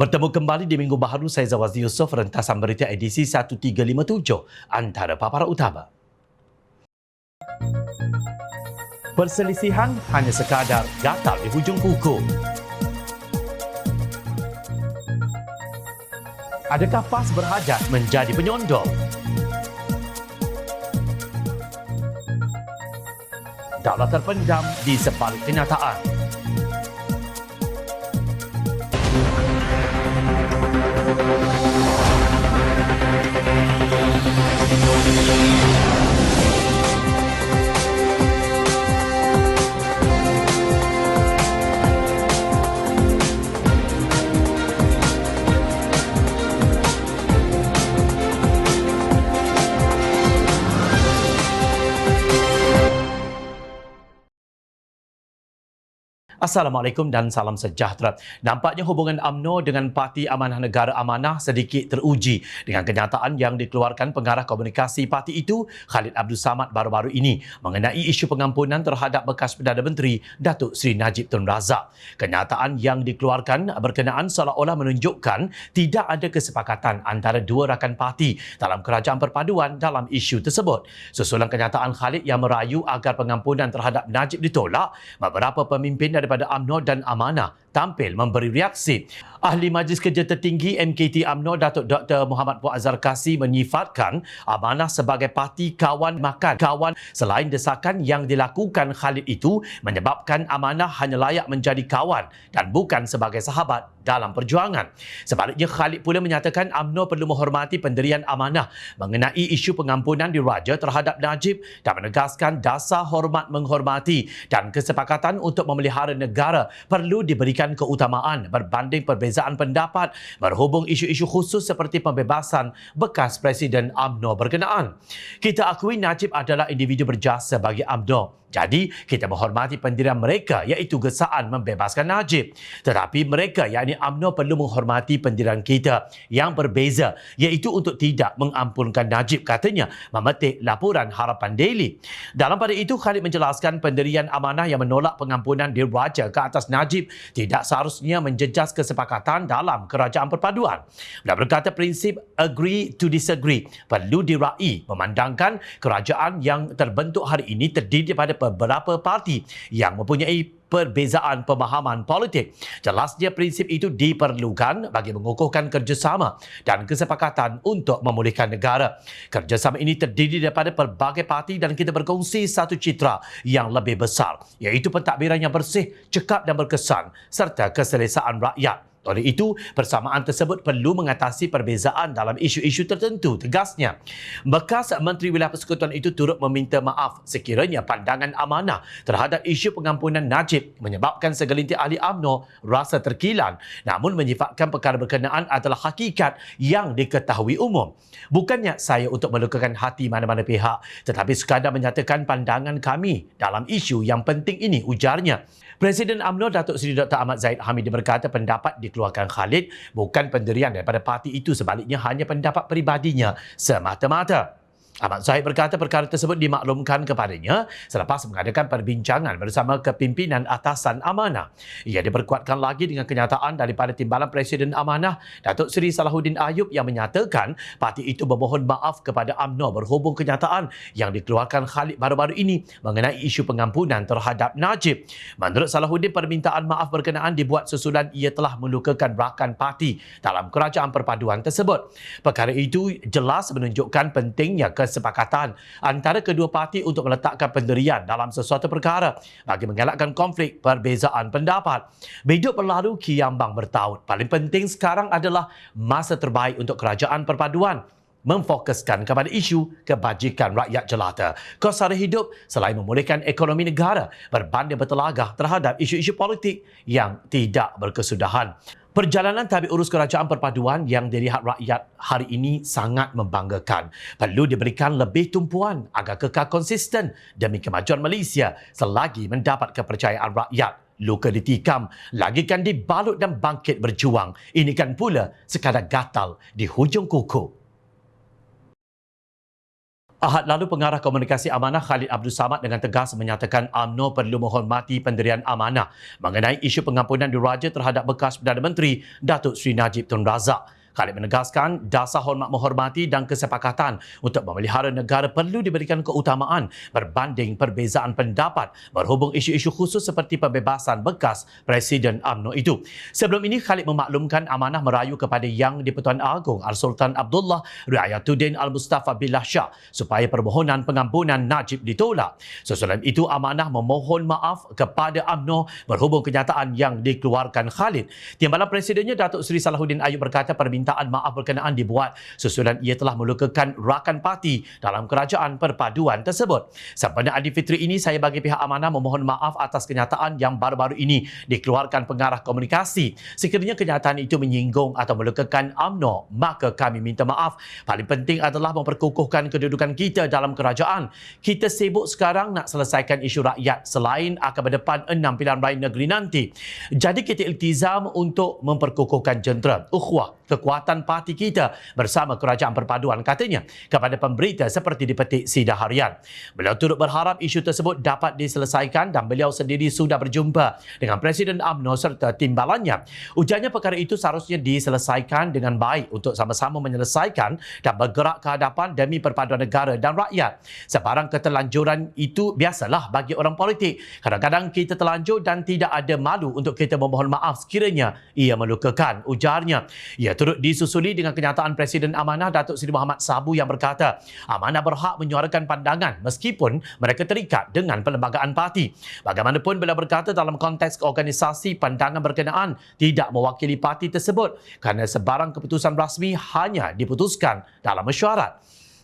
Bertemu kembali di Minggu Baharu, saya Zawazi Yusof, rentasan berita edisi 1357, antara paparan utama. Perselisihan hanya sekadar gatal di hujung kuku. Adakah PAS berhajat menjadi penyondol? Daulat terpendam di sebalik kenyataan. Assalamualaikum dan salam sejahtera. Nampaknya hubungan UMNO dengan Parti Amanah Negara Amanah sedikit teruji dengan kenyataan yang dikeluarkan pengarah komunikasi parti itu, Khalid Abdul Samad, baru-baru ini mengenai isu pengampunan terhadap bekas Perdana Menteri Datuk Seri Najib Tun Razak. Kenyataan yang dikeluarkan berkenaan seolah-olah menunjukkan tidak ada kesepakatan antara dua rakan parti dalam kerajaan perpaduan dalam isu tersebut. Susulan kenyataan Khalid yang merayu agar pengampunan terhadap Najib ditolak, beberapa pemimpin daripada UMNO dan Amanah tampil memberi reaksi. Ahli Majlis Kerja Tertinggi MKT UMNO Datuk Dr. Muhammad Puan Azhar Kassi menyifatkan Amanah sebagai parti kawan makan kawan. Selain desakan yang dilakukan Khalid itu menyebabkan Amanah hanya layak menjadi kawan dan bukan sebagai sahabat dalam perjuangan. Sebaliknya, Khalid pula menyatakan UMNO perlu menghormati pendirian Amanah mengenai isu pengampunan diraja terhadap Najib dan menegaskan dasar hormat menghormati dan kesepakatan untuk memelihara negara perlu diberikan keutamaan berbanding perbezaan pendapat berhubung isu-isu khusus seperti pembebasan bekas Presiden UMNO berkenaan. Kita akui Najib adalah individu berjasa bagi UMNO. Jadi, kita menghormati pendirian mereka iaitu gesaan membebaskan Najib. Tetapi mereka, yakni UMNO, perlu menghormati pendirian kita yang berbeza iaitu untuk tidak mengampunkan Najib, katanya, memetik laporan Harapan Daily. Dalam pada itu, Khalid menjelaskan pendirian Amanah yang menolak pengampunan diraja ke atas Najib tidak seharusnya menjejas kesepakatan dalam kerajaan perpaduan. Beliau berkata prinsip agree to disagree perlu diraih memandangkan kerajaan yang terbentuk hari ini terdiri daripada beberapa parti yang mempunyai perbezaan pemahaman politik. Jelasnya prinsip itu diperlukan bagi mengukuhkan kerjasama dan kesepakatan untuk memulihkan negara. Kerjasama ini terdiri daripada pelbagai parti dan kita berkongsi satu citra yang lebih besar, iaitu pentadbiran yang bersih, cekap dan berkesan serta keselesaan rakyat. Oleh itu, persamaan tersebut perlu mengatasi perbezaan dalam isu-isu tertentu, tegasnya. Bekas Menteri Wilayah Persekutuan itu turut meminta maaf sekiranya pandangan Amanah terhadap isu pengampunan Najib menyebabkan segelintir ahli UMNO rasa terkilan, namun menyifatkan perkara berkenaan adalah hakikat yang diketahui umum. Bukannya saya untuk melukakan hati mana-mana pihak, tetapi sekadar menyatakan pandangan kami dalam isu yang penting ini, ujarnya. Presiden UMNO Datuk Seri Dr. Ahmad Zahid Hamidi berkata pendapat dikeluarkan Khalid bukan pendirian daripada parti itu, sebaliknya hanya pendapat peribadinya semata-mata. Ahmad Zahid berkata perkara tersebut dimaklumkan kepadanya selepas mengadakan perbincangan bersama kepimpinan atasan Amanah. Ia diperkuatkan lagi dengan kenyataan daripada Timbalan Presiden Amanah, Datuk Seri Salahuddin Ayub, yang menyatakan parti itu memohon maaf kepada UMNO berhubung kenyataan yang dikeluarkan Khalid baru-baru ini mengenai isu pengampunan terhadap Najib. Menurut Salahuddin, permintaan maaf berkenaan dibuat susulan ia telah melukakan rakan parti dalam kerajaan perpaduan tersebut. Perkara itu jelas menunjukkan pentingnya kesepakatan antara kedua parti untuk meletakkan pendirian dalam sesuatu perkara bagi mengelakkan konflik perbezaan pendapat. Biduk berlalu kiambang bertaut. Paling penting sekarang adalah masa terbaik untuk kerajaan perpaduan memfokuskan kepada isu kebajikan rakyat jelata, kos sara hidup selain memulihkan ekonomi negara berbanding bertelagah terhadap isu-isu politik yang tidak berkesudahan. Perjalanan tabik urus kerajaan perpaduan yang dilihat rakyat hari ini sangat membanggakan. Perlu diberikan lebih tumpuan agar kekal konsisten demi kemajuan Malaysia selagi mendapat kepercayaan rakyat. Luka ditikam, lagikan dibalut dan bangkit berjuang. Ini kan pula sekadar gatal di hujung kuku. Ahad lalu, Pengarah Komunikasi Amanah Khalid Abdul Samad dengan tegas menyatakan UMNO perlu menghormati pendirian amanah mengenai isu pengampunan diraja terhadap bekas Perdana Menteri Datuk Seri Najib Tun Razak. Khalid menegaskan dasar hormat menghormati dan kesepakatan untuk memelihara negara perlu diberikan keutamaan berbanding perbezaan pendapat berhubung isu-isu khusus seperti pembebasan bekas Presiden UMNO itu. Sebelum ini, Khalid memaklumkan amanah merayu kepada Yang di-Pertuan Agong Al-Sultan Abdullah Riayatuddin Al-Mustafa Billah Shah supaya permohonan pengampunan Najib ditolak. Susulan itu, amanah memohon maaf kepada UMNO berhubung kenyataan yang dikeluarkan Khalid. Timbalan Presidennya Datuk Seri Salahuddin Ayub berkata permintaan maaf berkenaan dibuat susulan ia telah melukakan rakan parti dalam kerajaan perpaduan tersebut. Sempena Aidilfitri ini, saya bagi pihak amanah memohon maaf atas kenyataan yang baru-baru ini dikeluarkan Pengarah Komunikasi. Sekiranya kenyataan itu menyinggung atau melukakan UMNO, maka kami minta maaf. Paling penting adalah memperkukuhkan kedudukan kita dalam kerajaan. Kita sibuk sekarang nak selesaikan isu rakyat selain akan berdepan 6 pilihan raya negeri nanti. Jadi kita iltizam untuk memperkukuhkan jentera, ukhuwah, kekuatan parti kita bersama kerajaan perpaduan, katanya kepada pemberita seperti dipetik Sidah Harian. Beliau turut berharap isu tersebut dapat diselesaikan dan beliau sendiri sudah berjumpa dengan Presiden UMNO serta timbalannya. Ujarnya perkara itu seharusnya diselesaikan dengan baik untuk sama-sama menyelesaikan dan bergerak ke hadapan demi perpaduan negara dan rakyat. Sebarang keterlanjuran itu biasalah bagi orang politik. Kadang-kadang kita terlanjur dan tidak ada malu untuk kita memohon maaf sekiranya ia melukakan, ujarnya. Ia turut disusuli dengan kenyataan Presiden Amanah Datuk Seri Muhammad Sabu yang berkata amanah berhak menyuarakan pandangan meskipun mereka terikat dengan perlembagaan parti. Bagaimanapun, beliau berkata dalam konteks organisasi, pandangan berkenaan tidak mewakili parti tersebut kerana sebarang keputusan rasmi hanya diputuskan dalam mesyuarat.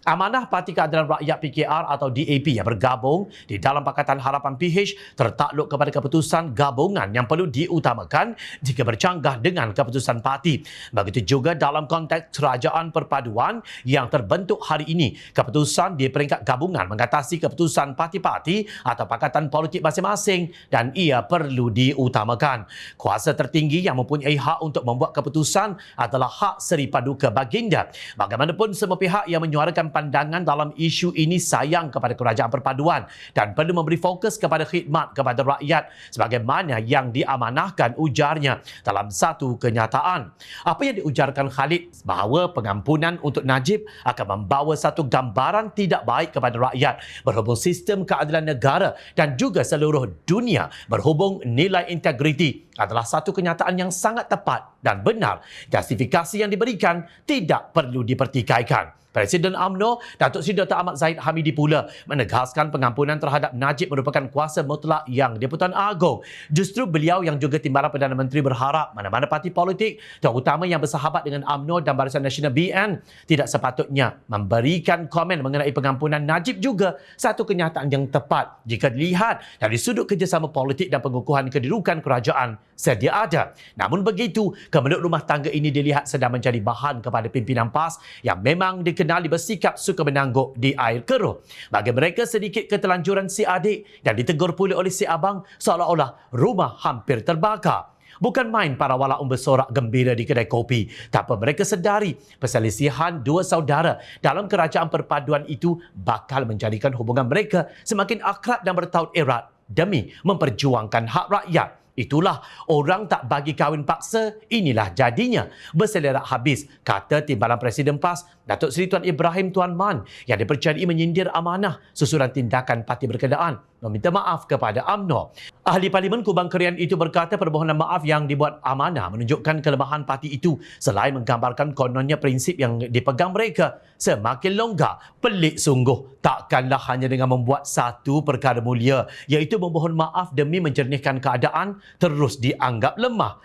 Amanah Parti Keadilan Rakyat PKR atau DAP yang bergabung di dalam Pakatan Harapan PH tertakluk kepada keputusan gabungan yang perlu diutamakan jika bercanggah dengan keputusan parti. Begitu juga dalam konteks kerajaan perpaduan yang terbentuk hari ini. Keputusan di peringkat gabungan mengatasi keputusan parti-parti atau pakatan politik masing-masing dan ia perlu diutamakan. Kuasa tertinggi yang mempunyai hak untuk membuat keputusan adalah hak Seri Paduka Baginda. Bagaimanapun, semua pihak yang menyuarakan pandangan dalam isu ini sayang kepada kerajaan perpaduan dan perlu memberi fokus kepada khidmat kepada rakyat sebagaimana yang diamanahkan, ujarnya dalam satu kenyataan. Apa yang diujarkan Khalid bahawa pengampunan untuk Najib akan membawa satu gambaran tidak baik kepada rakyat berhubung sistem keadilan negara dan juga seluruh dunia berhubung nilai integriti adalah satu kenyataan yang sangat tepat dan benar. Justifikasi yang diberikan tidak perlu dipertikaikan. Presiden UMNO Datuk Seri Dr. Ahmad Zahid Hamidi pula menegaskan pengampunan terhadap Najib merupakan kuasa mutlak Yang di-Pertuan Agong. Justru beliau yang juga timbalan Perdana Menteri berharap mana-mana parti politik terutama yang bersahabat dengan UMNO dan Barisan Nasional BN tidak sepatutnya memberikan komen mengenai pengampunan Najib juga satu kenyataan yang tepat jika dilihat dari sudut kerjasama politik dan pengukuhan kedudukan kerajaan sedia ada. Namun begitu, kemelut rumah tangga ini dilihat sedang menjadi bahan kepada pimpinan PAS yang memang dikenali bersikap suka menangguk di air keruh. Bagi mereka, sedikit keterlanjuran si adik dan ditegur pula oleh si abang seolah-olah rumah hampir terbakar. Bukan main para walaum bersorak gembira di kedai kopi. Tanpa mereka sedari, perselisihan dua saudara dalam kerajaan perpaduan itu bakal menjadikan hubungan mereka semakin akrab dan bertaut erat demi memperjuangkan hak rakyat. Itulah orang tak bagi kahwin paksa, inilah jadinya. Berselerak habis, kata timbalan Presiden PAS, Datuk Seri Tuan Ibrahim Tuan Man yang dipercayai menyindir amanah susulan tindakan parti berkenaan meminta maaf kepada UMNO. Ahli Parlimen Kubang Kerian itu berkata permohonan maaf yang dibuat amanah menunjukkan kelemahan parti itu selain menggambarkan kononnya prinsip yang dipegang mereka semakin longgar. Pelik sungguh, takkanlah hanya dengan membuat satu perkara mulia iaitu memohon maaf demi menjernihkan keadaan terus dianggap lemah.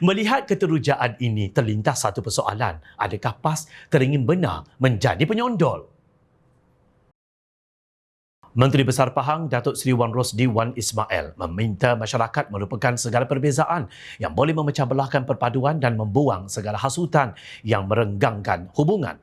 Melihat keterujaan ini terlintas satu persoalan, adakah PAS teringin benar menjadi penyondol? Menteri Besar Pahang Datuk Seri Wan Rosdi Wan Ismail meminta masyarakat melupakan segala perbezaan yang boleh memecah belahkan perpaduan dan membuang segala hasutan yang merenggangkan hubungan.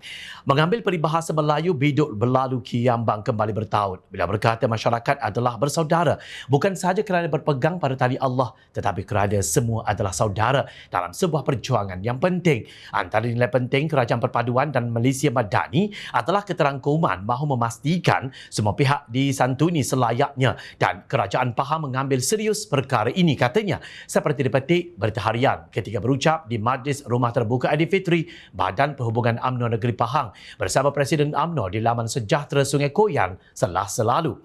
Mengambil peribahasa Melayu biduk berlalu kiambang kembali bertaut. Bila berkata masyarakat adalah bersaudara, bukan sahaja kerana berpegang pada tali Allah tetapi kerana semua adalah saudara dalam sebuah perjuangan yang penting. Antara nilai penting Kerajaan Perpaduan dan Malaysia Madani adalah keterangkuman mahu memastikan semua pihak disantuni selayaknya dan kerajaan Pahang mengambil serius perkara ini, katanya, seperti dipetik Berita Harian ketika berucap di Majlis Rumah Terbuka Aidilfitri Badan Perhubungan UMNO Negeri Pahang bersama Presiden UMNO di Laman Sejahtera Sungai Koyan Selasa lalu.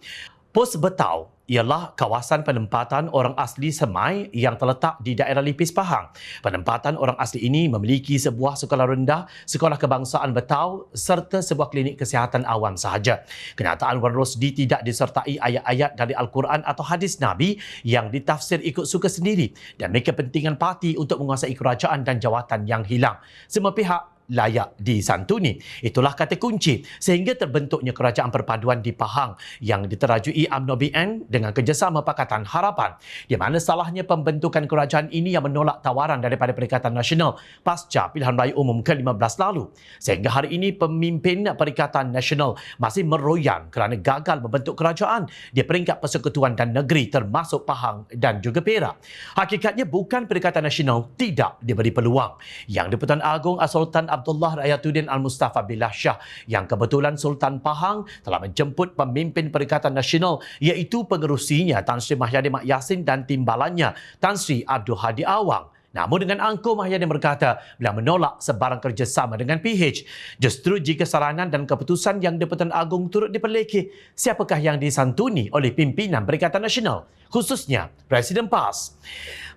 Pos Betau ialah kawasan penempatan orang asli Semai yang terletak di daerah Lipis Pahang. Penempatan orang asli ini memiliki sebuah sekolah rendah, sekolah kebangsaan Betau serta sebuah klinik kesihatan awam sahaja. Kenyataan Wan Rosdi tidak disertai ayat-ayat dari Al-Quran atau hadis Nabi yang ditafsir ikut suka sendiri dan kepentingan parti untuk menguasai kerajaan dan jawatan yang hilang. Semua pihak layak disantuni. Itulah kata kunci sehingga terbentuknya Kerajaan Perpaduan di Pahang yang diterajui UMNO BN dengan kerjasama Pakatan Harapan. Di mana salahnya pembentukan kerajaan ini yang menolak tawaran daripada Perikatan Nasional pasca pilihan raya umum ke-15 lalu. Sehingga hari ini pemimpin Perikatan Nasional masih meroyan kerana gagal membentuk kerajaan di peringkat persekutuan dan negeri termasuk Pahang dan juga Perak. Hakikatnya bukan Perikatan Nasional tidak diberi peluang. Yang di-Pertuan Agong Sultan Abdullah Rayatuddin Al-Mustafa Billah Shah yang kebetulan Sultan Pahang telah menjemput pemimpin Perikatan Nasional iaitu pengerusinya Tan Sri Mahyadin Mak Yassin dan timbalannya Tan Sri Abdul Hadi Awang. Namun dengan angkuh Mahyadin berkata beliau menolak sebarang kerjasama dengan PH. Justru jika saranan dan keputusan yang di-Pertuan Agong turut diperlekeh, siapakah yang disantuni oleh pimpinan Perikatan Nasional? Khususnya Presiden PAS.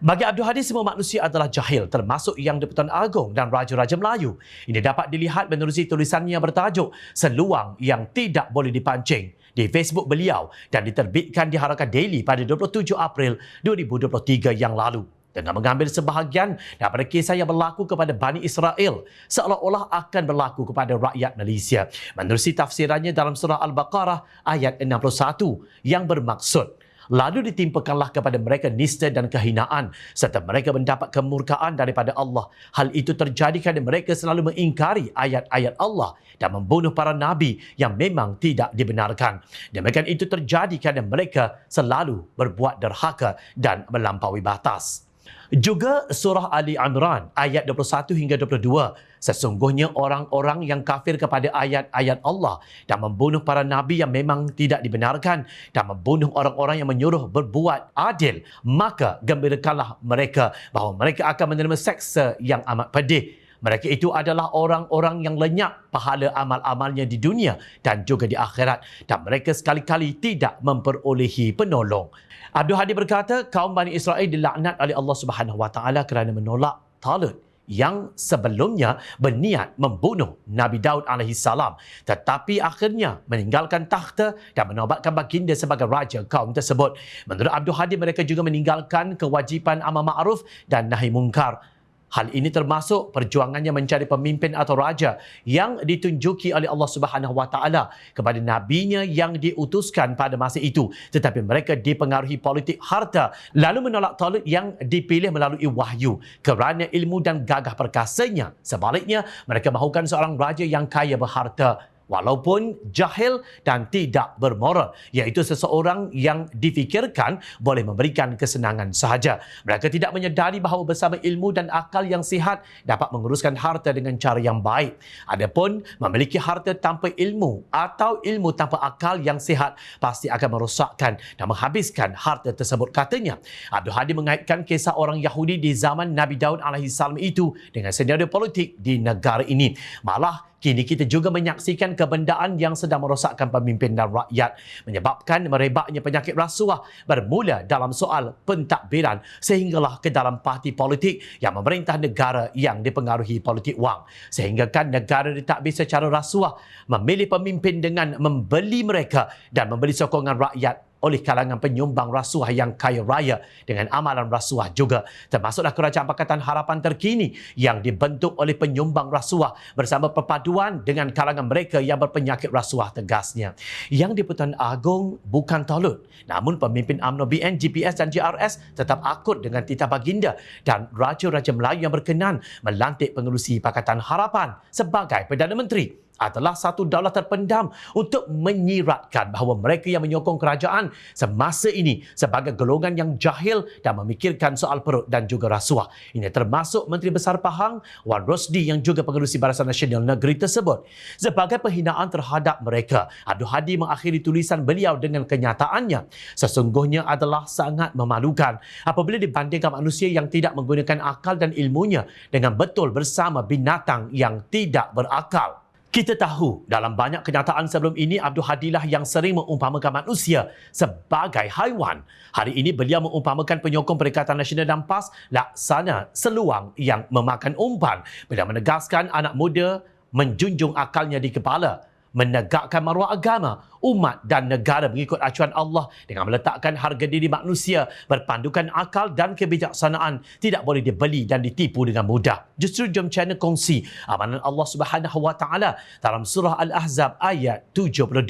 Bagi Abdul Hadi, semua manusia adalah jahil termasuk yang di-Pertuan Agong dan Raja-Raja Melayu. Ini dapat dilihat menerusi tulisannya yang bertajuk Seluang yang Tidak Boleh Dipancing di Facebook beliau dan diterbitkan di Harakat Daily pada 27 April 2023 yang lalu. Dengan mengambil sebahagian daripada kisah yang berlaku kepada Bani Israel seolah-olah akan berlaku kepada rakyat Malaysia. Menerusi tafsirannya dalam surah Al-Baqarah ayat 61 yang bermaksud lalu ditimpakanlah kepada mereka nista dan kehinaan serta mereka mendapat kemurkaan daripada Allah. Hal itu terjadi kerana mereka selalu mengingkari ayat-ayat Allah dan membunuh para nabi yang memang tidak dibenarkan. Demikian itu terjadi kerana mereka selalu berbuat derhaka dan melampaui batas. Juga surah Ali Imran ayat 21 hingga 22. Sesungguhnya orang-orang yang kafir kepada ayat-ayat Allah dan membunuh para nabi yang memang tidak dibenarkan dan membunuh orang-orang yang menyuruh berbuat adil, maka gembirakanlah mereka bahawa mereka akan menerima seksa yang amat pedih. Mereka itu adalah orang-orang yang lenyap pahala amal-amalnya di dunia dan juga di akhirat dan mereka sekali-kali tidak memperolehi penolong. Abdul Hadi berkata, kaum Bani Israel dilaknat oleh Allah Subhanahu Wa Taala kerana menolak Talut yang sebelumnya berniat membunuh Nabi Daud alaihi salam tetapi akhirnya meninggalkan takhta dan menobatkan baginda sebagai raja kaum tersebut. Menurut Abdul Hadi, mereka juga meninggalkan kewajipan amar ma'ruf dan nahi mungkar. Hal ini termasuk perjuangannya mencari pemimpin atau raja yang ditunjuki oleh Allah Subhanahu Wa Taala kepada nabinya yang diutuskan pada masa itu, tetapi mereka dipengaruhi politik harta lalu menolak Talut yang dipilih melalui wahyu kerana ilmu dan gagah perkasanya. Sebaliknya, mereka mahukan seorang raja yang kaya berharta walaupun jahil dan tidak bermoral, iaitu seseorang yang difikirkan boleh memberikan kesenangan sahaja. Mereka tidak menyedari bahawa bersama ilmu dan akal yang sihat dapat menguruskan harta dengan cara yang baik. Adapun memiliki harta tanpa ilmu atau ilmu tanpa akal yang sihat pasti akan merosakkan dan menghabiskan harta tersebut, katanya. Abdul Hadi mengaitkan kisah orang Yahudi di zaman Nabi Daud AS itu dengan senario politik di negara ini. Malah kini kita juga menyaksikan kebendaan yang sedang merosakkan pemimpin dan rakyat, menyebabkan merebaknya penyakit rasuah bermula dalam soal pentadbiran sehinggalah ke dalam parti politik yang memerintah negara yang dipengaruhi politik wang. Sehingga kan negara ditadbir secara rasuah, memilih pemimpin dengan membeli mereka dan membeli sokongan rakyat oleh kalangan penyumbang rasuah yang kaya raya dengan amalan rasuah juga. Termasuklah Kerajaan Pakatan Harapan terkini yang dibentuk oleh penyumbang rasuah bersama perpaduan dengan kalangan mereka yang berpenyakit rasuah, tegasnya. Yang di-Pertuan Agong bukan tolut, namun pemimpin UMNO BN, GPS dan GRS tetap akut dengan titah baginda dan Raja-Raja Melayu yang berkenan melantik pengerusi Pakatan Harapan sebagai Perdana Menteri adalah satu daulat terpendam untuk menyiratkan bahawa mereka yang menyokong kerajaan semasa ini sebagai golongan yang jahil dan memikirkan soal perut dan juga rasuah. Ini termasuk Menteri Besar Pahang Wan Rosdi yang juga pengerusi Barisan Nasional Negeri tersebut. Sebagai penghinaan terhadap mereka, Abdul Hadi mengakhiri tulisan beliau dengan kenyataannya. Sesungguhnya adalah sangat memalukan apabila dibandingkan manusia yang tidak menggunakan akal dan ilmunya dengan betul bersama binatang yang tidak berakal. Kita tahu dalam banyak kenyataan sebelum ini Abdul Hadilah yang sering mengumpamakan manusia sebagai haiwan. Hari ini beliau mengumpamakan penyokong Perikatan Nasional dan PAS laksana seluang yang memakan umpan. Beliau menegaskan anak muda menjunjung akalnya di kepala, menegakkan maruah agama, umat dan negara mengikut acuan Allah dengan meletakkan harga diri manusia berpandukan akal dan kebijaksanaan tidak boleh dibeli dan ditipu dengan mudah. Justru jom channel kongsi amanan Allah Subhanahu Wa Taala dalam surah Al-Ahzab ayat 72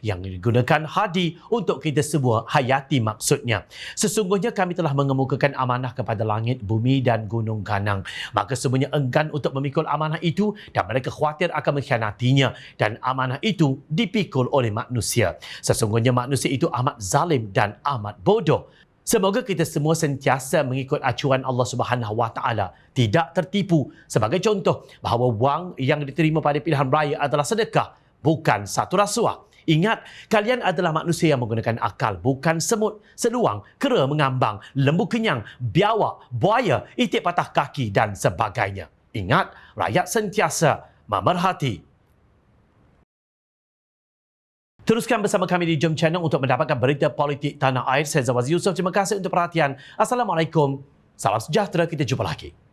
yang digunakan Hadi untuk kita semua hayati maksudnya. Sesungguhnya kami telah mengemukakan amanah kepada langit, bumi dan gunung ganang. Maka semuanya enggan untuk memikul amanah itu dan mereka khawatir akan mengkhianatinya dan amanah itu dipikul oleh manusia. Sesungguhnya manusia itu amat zalim dan amat bodoh. Semoga kita semua sentiasa mengikut acuan Allah Subhanahu Wa Taala, tidak tertipu. Sebagai contoh, bahawa wang yang diterima pada pilihan raya adalah sedekah, bukan satu rasuah. Ingat, kalian adalah manusia yang menggunakan akal, bukan semut, seluang, kera mengambang, lembu kenyang, biawak, buaya, itik patah kaki dan sebagainya. Ingat, rakyat sentiasa memerhati. Teruskan bersama kami di Jom Channel untuk mendapatkan berita politik tanah air. Saya Zawaz Yusof. Terima kasih untuk perhatian. Assalamualaikum. Salam sejahtera. Kita jumpa lagi.